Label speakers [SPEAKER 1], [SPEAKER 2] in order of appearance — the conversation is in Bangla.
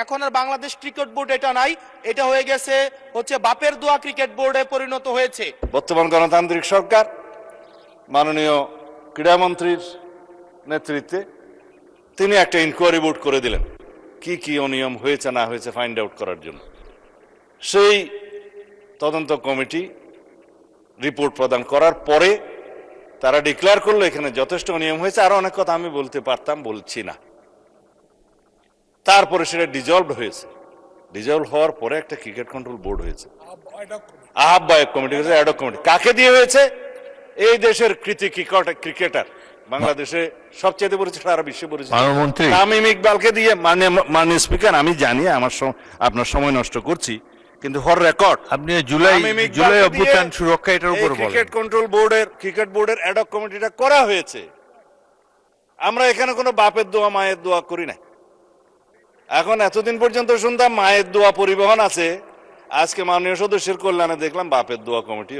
[SPEAKER 1] এখন আর বাংলাদেশ ক্রিকেট বোর্ড এটা নাই, এটা হয়ে গেছে হচ্ছে বাপের দোয়া ক্রিকেট বোর্ডে পরিণত হয়েছে।
[SPEAKER 2] বর্তমান গণতান্ত্রিক সরকার মাননীয় ক্রীড়ামন্ত্রীর নেতৃত্বে তিনি একটা ইনকোয়ারি বোর্ড করে দিলেন কি কি অনিয়ম হয়েছে না হয়েছে ফাইন্ড আউট করার জন্য। সেই তদন্ত কমিটি রিপোর্ট প্রদান করার পরে তারা ডিক্লেয়ার করলো এখানে যথেষ্ট অনিয়ম হয়েছে, আরো অনেক কথা আমি বলতে পারতাম, বলছি না। তারপরে সেটা ডিজলভ হয়েছে, ডিজলভ হওয়ার পরে একটা ক্রিকেট কন্ট্রোল বোর্ড হয়েছে, আহ্বায়ক কমিটি হয়েছে, অ্যাডক কমিটি। কাকে দিয়ে হয়েছে? এই দেশের কৃতি ক্রিকেটার, বাংলাদেশে সবচেয়ে পরিচিত, সারা বিশ্বে পরিচিত তামিম ইকবালকে দিয়ে। মাননীয় স্পিকার, আমি জানি আপনার সময় নষ্ট করছি, কিন্তু ফর রেকর্ড
[SPEAKER 3] আপনি জুলাই অভ্যুত্থান সুরক্ষা এটার উপর বলেন।
[SPEAKER 2] ক্রিকেট কন্ট্রোল বোর্ডের ক্রিকেট বোর্ডের অ্যাডক কমিটিটা করা হয়েছে। আমরা এখানে কোনো বাপের দোয়া মায়ের দোয়া করি না। এখন এতদিন পর্যন্ত শুনতাম মায়ের দোয়া পরিবহন আছে, আজকে মাননীয় সদস্যের কল্যাণে দেখলাম বাপের দোয়া কমিটি